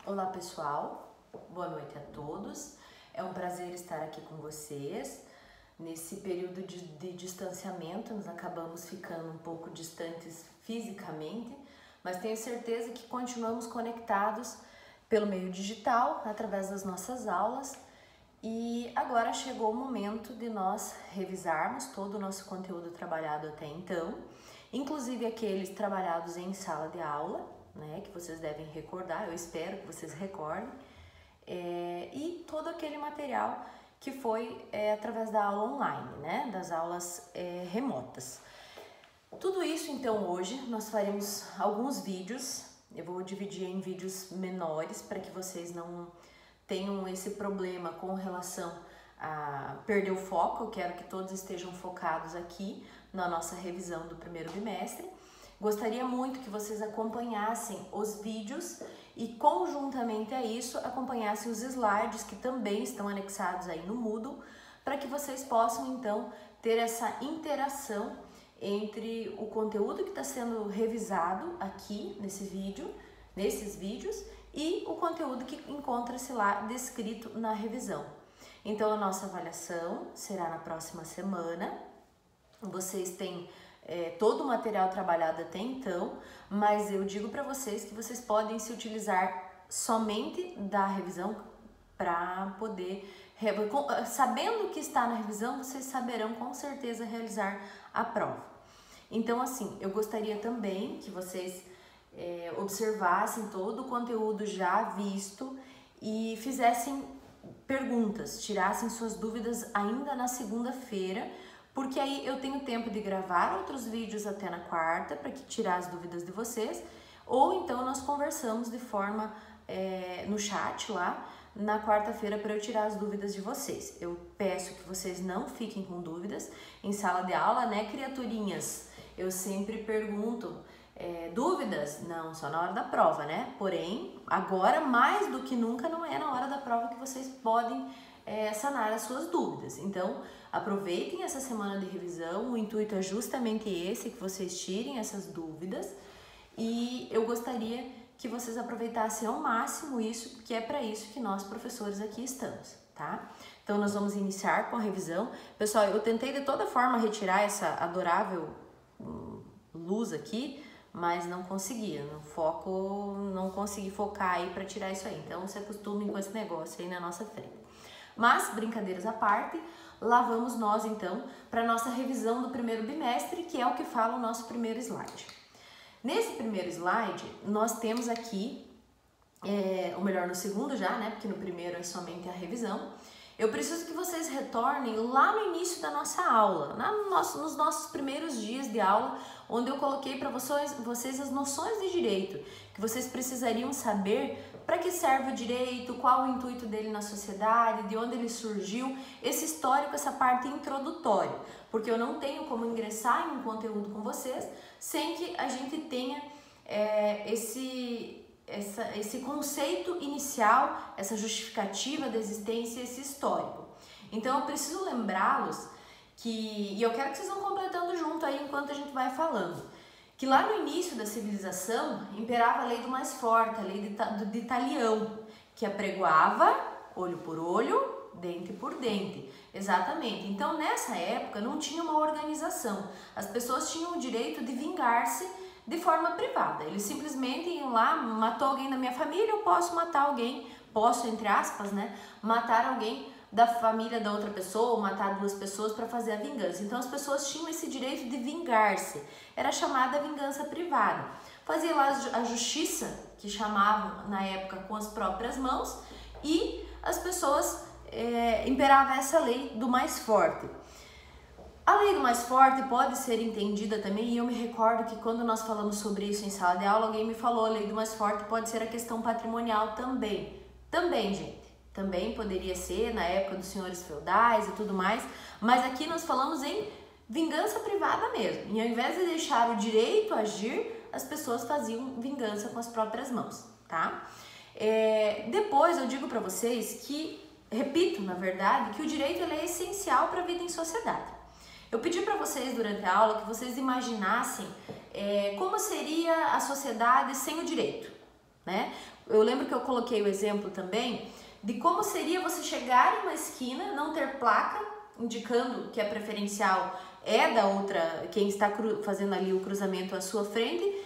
Olá pessoal, boa noite a todos. É um prazer estar aqui com vocês. Nesse período de distanciamento, nós acabamos ficando um pouco distantes fisicamente, mas tenho certeza que continuamos conectados pelo meio digital, através das nossas aulas. E agora chegou o momento de nós revisarmos todo o nosso conteúdo trabalhado até então, inclusive aqueles trabalhados em sala de aula, né, que vocês devem recordar, eu espero que vocês recordem, e todo aquele material que foi através da aula online, né, das aulas remotas. Tudo isso, então, hoje nós faremos alguns vídeos, eu vou dividir em vídeos menores para que vocês não tenham esse problema com relação a perder o foco. Eu quero que todos estejam focados aqui na nossa revisão do primeiro bimestre. Gostaria muito que vocês acompanhassem os vídeos e, conjuntamente a isso, acompanhassem os slides que também estão anexados aí no Moodle, para que vocês possam, então, ter essa interação entre o conteúdo que está sendo revisado aqui nesses vídeos, e o conteúdo que encontra-se lá descrito na revisão. Então, a nossa avaliação será na próxima semana. Vocês têm todo o material trabalhado até então, mas eu digo para vocês que vocês podem se utilizar somente da revisão para poder, sabendo o que está na revisão, vocês saberão com certeza realizar a prova. Então, assim, eu gostaria também que vocês observassem todo o conteúdo já visto e fizessem perguntas, tirassem suas dúvidas ainda na segunda-feira, porque aí eu tenho tempo de gravar outros vídeos até na quarta para tirar as dúvidas de vocês, ou então nós conversamos de forma no chat lá na quarta-feira para eu tirar as dúvidas de vocês. Eu peço que vocês não fiquem com dúvidas em sala de aula, né, criaturinhas? Eu sempre pergunto, dúvidas? Não, só na hora da prova, né? Porém, agora mais do que nunca não é na hora da prova que vocês podem sanar as suas dúvidas. Então, aproveitem essa semana de revisão, o intuito é justamente esse, que vocês tirem essas dúvidas, e eu gostaria que vocês aproveitassem ao máximo isso, porque é para isso que nós, professores, aqui estamos, tá? Então, nós vamos iniciar com a revisão. Pessoal, eu tentei de toda forma retirar essa adorável luz aqui, mas não conseguia, não consegui focar aí para tirar isso aí. Então, se acostumem com esse negócio aí na nossa frente. Mas, brincadeiras à parte, lá vamos nós então para a nossa revisão do primeiro bimestre, que é o que fala o nosso primeiro slide. Nesse primeiro slide, nós temos aqui, ou melhor, no segundo já, né, porque no primeiro é somente a revisão. Eu preciso que vocês retornem lá no início da nossa aula, nos nossos primeiros dias de aula, onde eu coloquei para vocês as noções de direito, que vocês precisariam saber para que serve o direito, qual o intuito dele na sociedade, de onde ele surgiu, esse histórico, essa parte introdutória, porque eu não tenho como ingressar em um conteúdo com vocês sem que a gente tenha esse conceito inicial, essa justificativa da existência, esse histórico. Então eu preciso lembrá-los e eu quero que vocês vão completando junto aí enquanto a gente vai falando, que lá no início da civilização imperava a lei do mais forte, a lei de Talião, que apregoava olho por olho, dente por dente. Exatamente. Então nessa época não tinha uma organização, as pessoas tinham o direito de vingar-se de forma privada. Eles simplesmente iam lá, matou alguém da minha família, eu posso matar alguém, posso, entre aspas, né, matar alguém da família da outra pessoa, ou matar duas pessoas para fazer a vingança. Então as pessoas tinham esse direito de vingar-se, era chamada vingança privada. Fazia lá a justiça, que chamavam na época com as próprias mãos, e as pessoas imperava essa lei do mais forte. A lei do mais forte pode ser entendida também, e eu me recordo que quando nós falamos sobre isso em sala de aula, alguém me falou, a lei do mais forte pode ser a questão patrimonial também. Também, gente. Também poderia ser na época dos senhores feudais e tudo mais, mas aqui nós falamos em vingança privada mesmo. E ao invés de deixar o direito agir, as pessoas faziam vingança com as próprias mãos, tá? Depois eu digo para vocês que, repito, na verdade, que o direito ele é essencial para a vida em sociedade. Eu pedi para vocês durante a aula que vocês imaginassem como seria a sociedade sem o direito, né? Eu lembro que eu coloquei o exemplo também de como seria você chegar em uma esquina, não ter placa indicando que a preferencial é da outra, quem está fazendo ali o cruzamento à sua frente,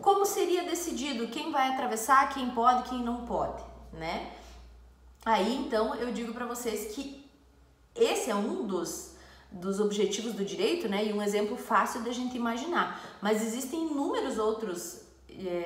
como seria decidido quem vai atravessar, quem pode, quem não pode, né? Aí, então, eu digo para vocês que esse é um dos objetivos do direito, né? E um exemplo fácil da gente imaginar. Mas existem inúmeros outros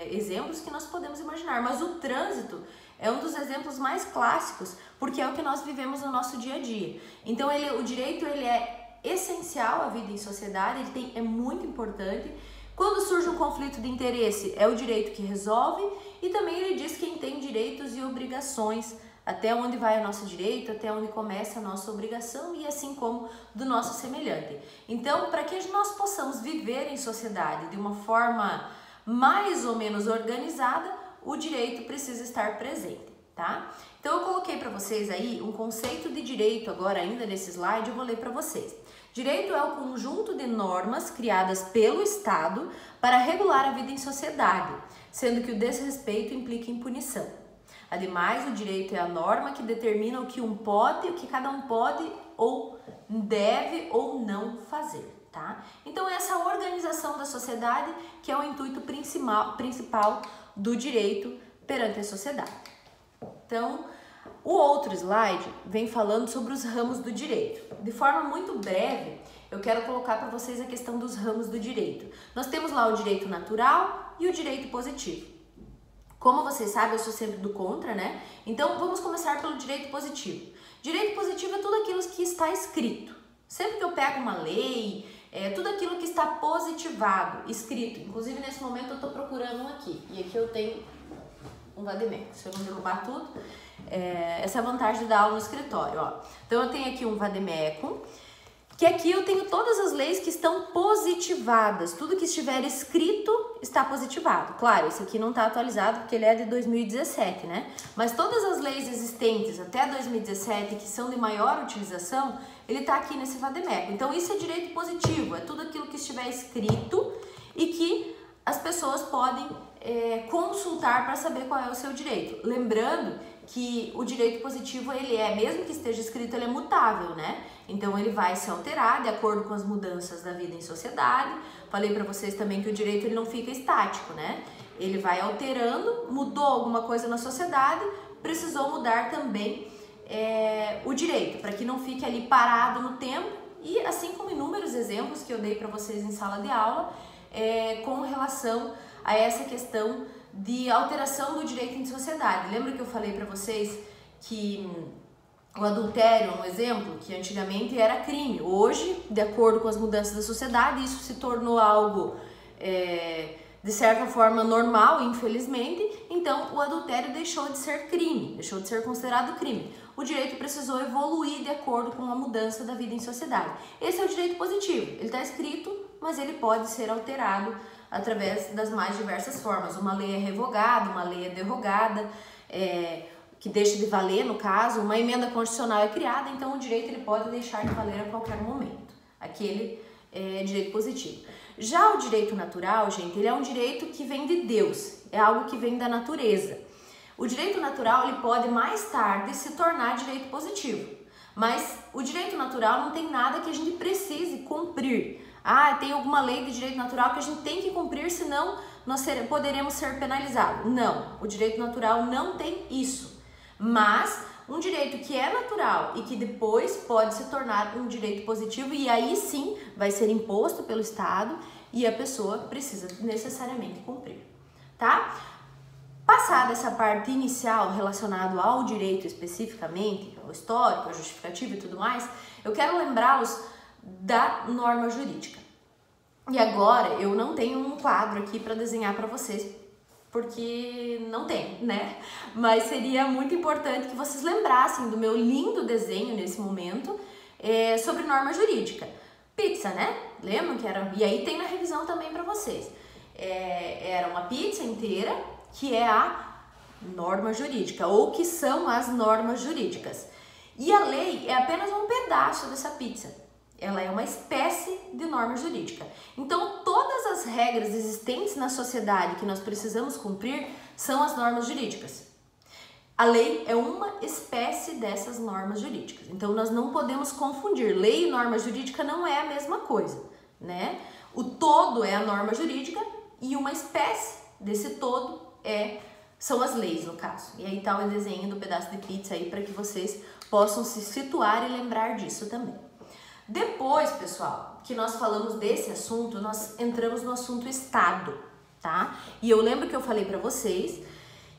exemplos que nós podemos imaginar. Mas o trânsito é um dos exemplos mais clássicos, porque é o que nós vivemos no nosso dia a dia. Então, o direito ele é essencial à vida em sociedade, é muito importante. Quando surge um conflito de interesse, é o direito que resolve, e também ele diz quem tem direitos e obrigações, até onde vai o nosso direito, até onde começa a nossa obrigação, e assim como do nosso semelhante. Então, para que nós possamos viver em sociedade de uma forma mais ou menos organizada, o direito precisa estar presente, tá? Então, eu coloquei para vocês aí um conceito de direito agora ainda nesse slide, eu vou ler para vocês. Direito é o conjunto de normas criadas pelo Estado para regular a vida em sociedade, sendo que o desrespeito implica em punição. Ademais, o direito é a norma que determina o que o que cada um pode ou deve ou não fazer, tá? Então, essa organização da sociedade que é o intuito principal do direito perante a sociedade. Então, o outro slide vem falando sobre os ramos do direito. De forma muito breve, eu quero colocar para vocês a questão dos ramos do direito. Nós temos lá o direito natural e o direito positivo. Como vocês sabem, eu sou sempre do contra, né? Então, vamos começar pelo direito positivo. Direito positivo é tudo aquilo que está escrito. Sempre que eu pego uma lei, tudo aquilo que está positivado, escrito. Inclusive, nesse momento, eu estou procurando um aqui. E aqui eu tenho um vademécum. Se eu não derrubar tudo, essa é a vantagem de dar aula no escritório, ó. Então, eu tenho aqui um vademécum, que aqui eu tenho todas as leis que estão positivadas. Tudo que estiver escrito está positivado. Claro, esse aqui não está atualizado porque ele é de 2017, né? Mas todas as leis existentes até 2017 que são de maior utilização, ele está aqui nesse vademécum. Então, isso é direito positivo, é tudo aquilo que estiver escrito e que as pessoas podem consultar para saber qual é o seu direito. Lembrando que o direito positivo, mesmo que esteja escrito, ele é mutável, né? Então, ele vai se alterar de acordo com as mudanças da vida em sociedade. Falei para vocês também que o direito ele não fica estático, né? Ele vai alterando, mudou alguma coisa na sociedade, precisou mudar também o direito, para que não fique ali parado no tempo, e assim como inúmeros exemplos que eu dei para vocês em sala de aula, com relação a essa questão de alteração do direito em sociedade. Lembra que eu falei para vocês que o adultério, um exemplo, que antigamente era crime. Hoje, de acordo com as mudanças da sociedade, isso se tornou algo de certa forma normal, infelizmente. Então, o adultério deixou de ser crime, deixou de ser considerado crime. O direito precisou evoluir de acordo com a mudança da vida em sociedade. Esse é o direito positivo. Ele está escrito, mas ele pode ser alterado através das mais diversas formas. Uma lei é revogada, uma lei é derrogada, que deixa de valer, no caso, uma emenda constitucional é criada, então o direito ele pode deixar de valer a qualquer momento. Aquele é direito positivo. Já o direito natural, gente, ele é um direito que vem de Deus, é algo que vem da natureza. O direito natural ele pode mais tarde se tornar direito positivo, mas o direito natural não tem nada que a gente precise cumprir. Tem alguma lei de direito natural que a gente tem que cumprir, senão nós poderemos ser penalizados. Não, o direito natural não tem isso. Mas um direito que é natural e que depois pode se tornar um direito positivo, e aí sim vai ser imposto pelo Estado e a pessoa precisa necessariamente cumprir, tá? Passada essa parte inicial relacionada ao direito especificamente, ao histórico, à justificativa e tudo mais, eu quero lembrá-los da norma jurídica. E agora eu não tenho um quadro aqui para desenhar para vocês, porque não tem, né? Mas seria muito importante que vocês lembrassem do meu lindo desenho nesse momento sobre norma jurídica. Pizza, né? Lembram que era? E aí tem na revisão também para vocês. Era uma pizza inteira, que é a norma jurídica, ou que são as normas jurídicas. E a lei é apenas um pedaço dessa pizza. Ela é uma espécie de norma jurídica. Então, todas as regras existentes na sociedade que nós precisamos cumprir são as normas jurídicas. A lei é uma espécie dessas normas jurídicas. Então, nós não podemos confundir. Lei e norma jurídica não é a mesma coisa, né? O todo é a norma jurídica e uma espécie desse todo são as leis, no caso. E aí tá o desenho do pedaço de pizza aí para que vocês possam se situar e lembrar disso também. Depois, pessoal, que nós falamos desse assunto, nós entramos no assunto Estado, tá? E eu lembro que eu falei para vocês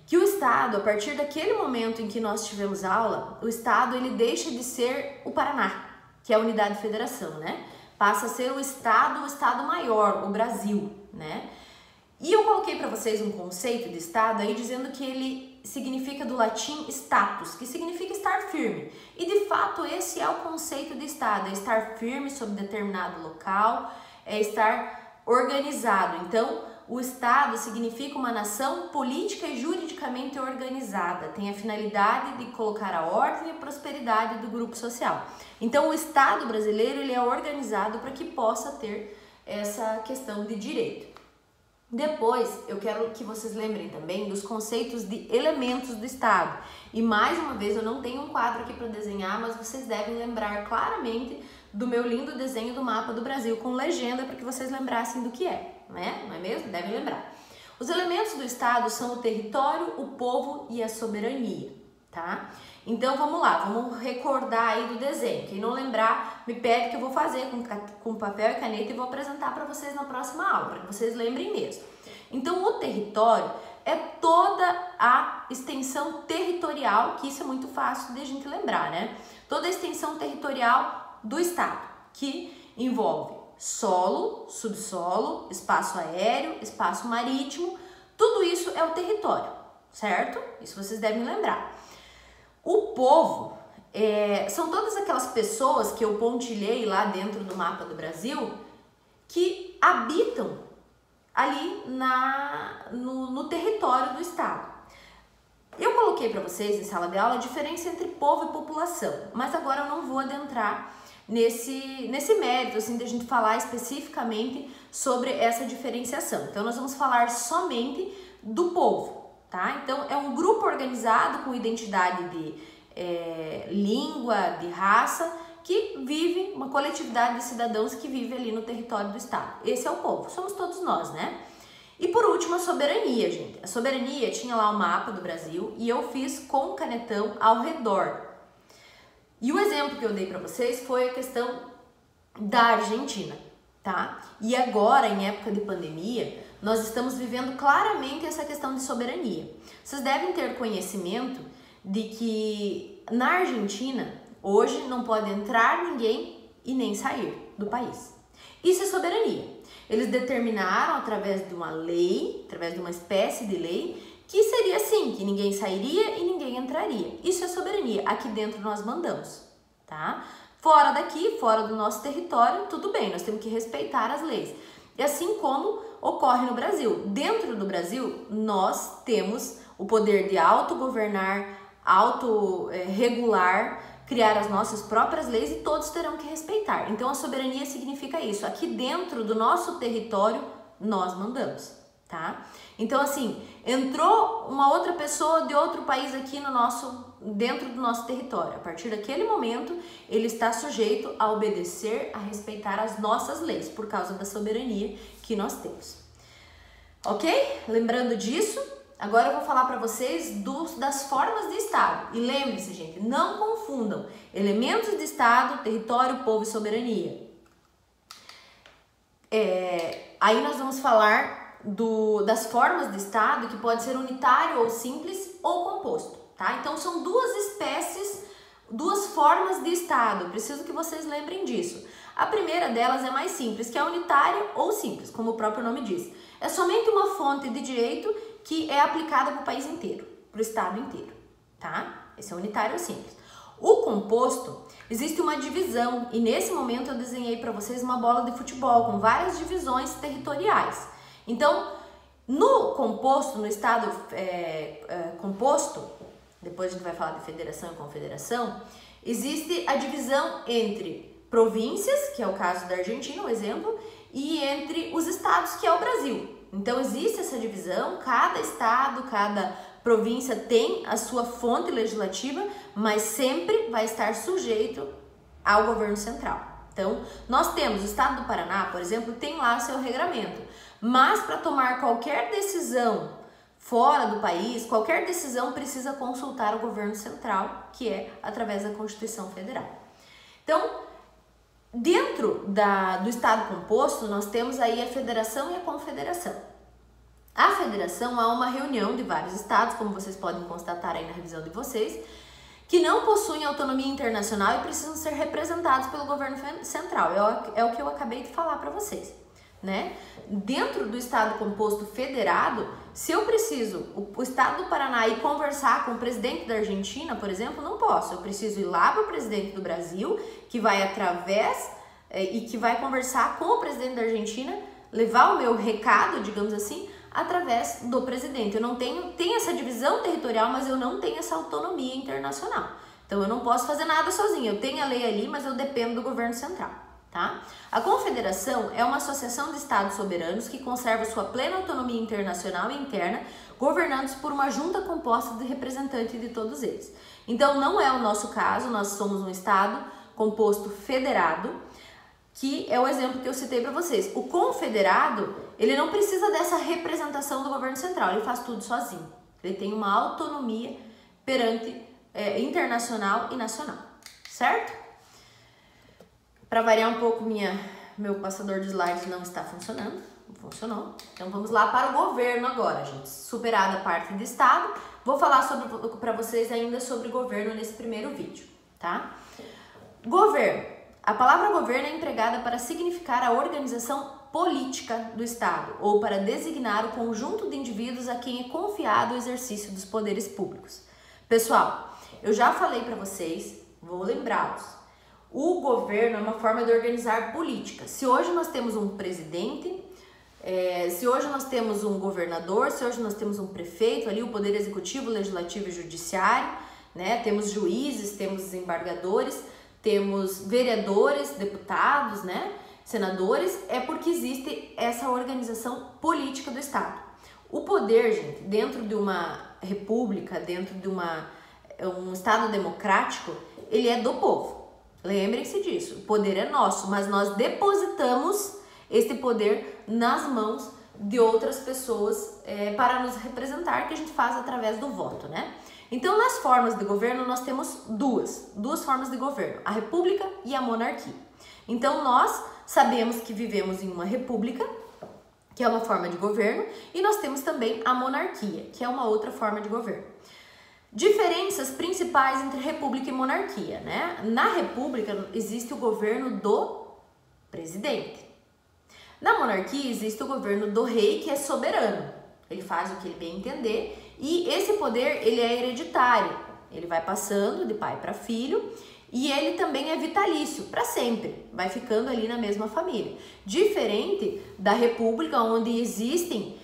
que o Estado, a partir daquele momento em que nós tivemos aula, o Estado ele deixa de ser o Paraná, que é a unidade de federação, né? Passa a ser o Estado maior, o Brasil, né? E eu coloquei para vocês um conceito de Estado aí dizendo que ele significa do latim status, que significa estar firme. E de fato esse é o conceito de Estado, é estar firme sobre determinado local, é estar organizado. Então, o Estado significa uma nação política e juridicamente organizada, tem a finalidade de colocar a ordem e a prosperidade do grupo social. Então, o Estado brasileiro ele é organizado para que possa ter essa questão de direito. Depois, eu quero que vocês lembrem também dos conceitos de elementos do Estado. E mais uma vez, eu não tenho um quadro aqui para desenhar, mas vocês devem lembrar claramente do meu lindo desenho do mapa do Brasil com legenda para que vocês lembrassem do que é, né? Não é mesmo? Devem lembrar. Os elementos do Estado são o território, o povo e a soberania, tá? Então vamos lá, vamos recordar aí do desenho. Quem não lembrar, me pede que eu vou fazer com papel e caneta e vou apresentar para vocês na próxima aula, para que vocês lembrem mesmo. Então o território é toda a extensão territorial, que isso é muito fácil de a gente lembrar, né? Toda a extensão territorial do Estado, que envolve solo, subsolo, espaço aéreo, espaço marítimo, tudo isso é o território, certo? Isso vocês devem lembrar. O povo são todas aquelas pessoas que eu pontilhei lá dentro do mapa do Brasil que habitam ali no território do Estado. Eu coloquei para vocês em sala de aula a diferença entre povo e população, mas agora eu não vou adentrar nesse mérito, assim, de a gente falar especificamente sobre essa diferenciação. Então, nós vamos falar somente do povo, tá? Então, é um grupo organizado com identidade de língua, de raça, que vive, uma coletividade de cidadãos que vive ali no território do Estado. Esse é o povo, somos todos nós, né? E por último, a soberania, gente. A soberania tinha lá o mapa do Brasil e eu fiz com canetão ao redor. E o exemplo que eu dei para vocês foi a questão da Argentina, tá? E agora, em época de pandemia, nós estamos vivendo claramente essa questão de soberania. Vocês devem ter conhecimento de que na Argentina, hoje, não pode entrar ninguém e nem sair do país. Isso é soberania. Eles determinaram através de uma lei, através de uma espécie de lei, que seria assim, que ninguém sairia e ninguém entraria. Isso é soberania. Aqui dentro nós mandamos, tá? Fora daqui, fora do nosso território, tudo bem, nós temos que respeitar as leis. E assim como ocorre no Brasil. Dentro do Brasil, nós temos o poder de autogovernar, autorregular, criar as nossas próprias leis e todos terão que respeitar. Então, a soberania significa isso. Aqui dentro do nosso território, nós mandamos, tá? Então, assim, entrou uma outra pessoa de outro país aqui dentro do nosso território. A partir daquele momento, ele está sujeito a obedecer, a respeitar as nossas leis, por causa da soberania que nós temos. Ok? Lembrando disso, agora eu vou falar para vocês das formas de Estado. E lembre-se, gente, não confundam elementos de Estado, território, povo e soberania. Aí nós vamos falar das formas de Estado, que pode ser unitário ou simples ou composto, tá? Então são duas formas de Estado. Preciso que vocês lembrem disso. A primeira delas é mais simples, que é unitária ou simples, como o próprio nome diz. É somente uma fonte de direito que é aplicada para o país inteiro, para o Estado inteiro, tá? Esse é unitário ou simples. O composto, existe uma divisão e nesse momento eu desenhei para vocês uma bola de futebol com várias divisões territoriais. Então, no composto, no Estado composto, depois a gente vai falar de federação e confederação, existe a divisão entre províncias, que é o caso da Argentina, um exemplo, e entre os estados, que é o Brasil. Então existe essa divisão, cada estado, cada província tem a sua fonte legislativa, mas sempre vai estar sujeito ao governo central. Então, nós temos o estado do Paraná, por exemplo, tem lá seu regramento, mas para tomar qualquer decisão fora do país, qualquer decisão precisa consultar o governo central, que é através da Constituição Federal. Então, dentro do estado composto, nós temos aí a federação e a confederação. A federação há uma reunião de vários estados, como vocês podem constatar aí na revisão de vocês, que não possuem autonomia internacional e precisam ser representados pelo governo central. É o que eu acabei de falar para vocês, né? Dentro do estado composto federado, se eu preciso, o estado do Paraná, ir conversar com o presidente da Argentina, por exemplo, não posso. Eu preciso ir lá para o presidente do Brasil, que vai e que vai conversar com o presidente da Argentina, levar o meu recado, digamos assim, através do presidente. Eu não tenho essa divisão territorial, mas eu não tenho essa autonomia internacional. Então eu não posso fazer nada sozinha. Eu tenho a lei ali, mas eu dependo do governo central, tá? A confederação é uma associação de estados soberanos que conserva sua plena autonomia internacional e interna, governados por uma junta composta de representantes de todos eles. Então não é o nosso caso, nós somos um estado composto federado, que é o exemplo que eu citei para vocês. O confederado, ele não precisa dessa representação do governo central, ele faz tudo sozinho. Ele tem uma autonomia perante internacional e nacional, certo? Para variar um pouco, meu passador de slides não está funcionando, não funcionou. Então vamos lá para o governo agora, gente. Superada a parte do estado, vou falar para vocês ainda sobre governo nesse primeiro vídeo, tá? Governo. A palavra governo é empregada para significar a organização política do Estado ou para designar o conjunto de indivíduos a quem é confiado o exercício dos poderes públicos. Pessoal, eu já falei para vocês, vou lembrá-los. O governo é uma forma de organizar política. Se hoje nós temos um presidente, se hoje nós temos um governador, se hoje nós temos um prefeito, ali o poder executivo, legislativo e judiciário, né? Temos juízes, temos desembargadores, temos vereadores, deputados, né, senadores, é porque existe essa organização política do Estado. O poder, gente, dentro de uma república, dentro de um Estado democrático, ele é do povo. Lembrem-se disso, o poder é nosso, mas nós depositamos esse poder nas mãos de outras pessoas para nos representar, que a gente faz através do voto, né? Então, nas formas de governo, nós temos duas formas de governo, a república e a monarquia. Então, nós sabemos que vivemos em uma república, que é uma forma de governo, e nós temos também a monarquia, que é uma outra forma de governo. Diferenças principais entre república e monarquia, né? Na república, existe o governo do presidente. Na monarquia, existe o governo do rei, que é soberano. Ele faz o que ele bem entender. E esse poder, ele é hereditário, ele vai passando de pai para filho e ele também é vitalício, para sempre, vai ficando ali na mesma família. Diferente da república, onde existem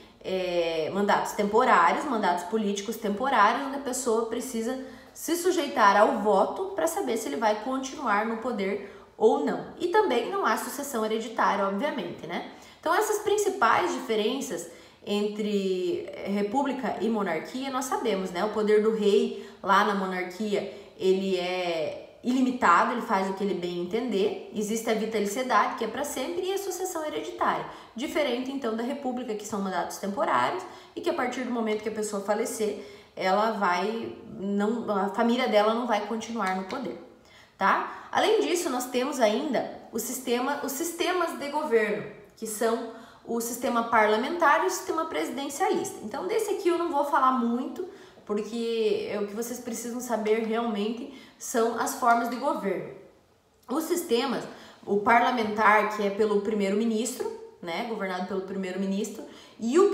mandatos temporários, mandatos políticos temporários, onde a pessoa precisa se sujeitar ao voto para saber se ele vai continuar no poder ou não. E também não há sucessão hereditária, obviamente, né? Então essas principais diferenças entre república e monarquia, nós sabemos, né? O poder do rei lá na monarquia, ele é ilimitado, ele faz o que ele bem entender. Existe a vitaliciedade, que é para sempre, e a sucessão hereditária. Diferente, então, da república, que são mandatos temporários e que a partir do momento que a pessoa falecer, a família dela não vai continuar no poder, tá? Além disso, nós temos ainda os sistemas de governo, que são o sistema parlamentar e o sistema presidencialista. Então, desse aqui eu não vou falar muito, porque o que vocês precisam saber realmente são as formas de governo. Os sistemas, o parlamentar, que é pelo primeiro-ministro, né, governado pelo primeiro-ministro, e o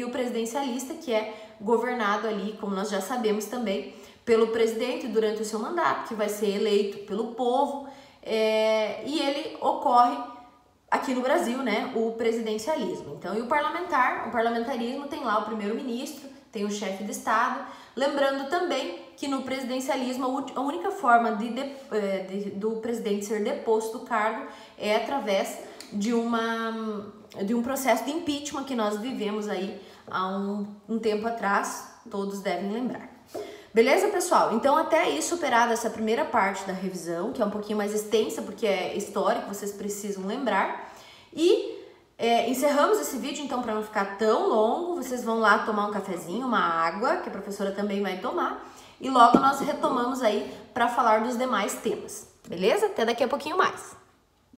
presidencialista, que é governado ali, como nós já sabemos também, pelo presidente durante o seu mandato, que vai ser eleito pelo povo, e ele ocorre aqui no Brasil, né, o presidencialismo. Então, e o parlamentarismo tem lá o primeiro-ministro, tem o chefe de Estado. Lembrando também que no presidencialismo a única forma do presidente ser deposto do cargo é através de um processo de impeachment que nós vivemos aí há um tempo atrás, todos devem lembrar. Beleza, pessoal? Então, até aí superada essa primeira parte da revisão, que é um pouquinho mais extensa, porque é histórico, vocês precisam lembrar. E encerramos esse vídeo, então, para não ficar tão longo, vocês vão lá tomar um cafezinho, uma água, que a professora também vai tomar, e logo nós retomamos aí para falar dos demais temas. Beleza? Até daqui a pouquinho mais.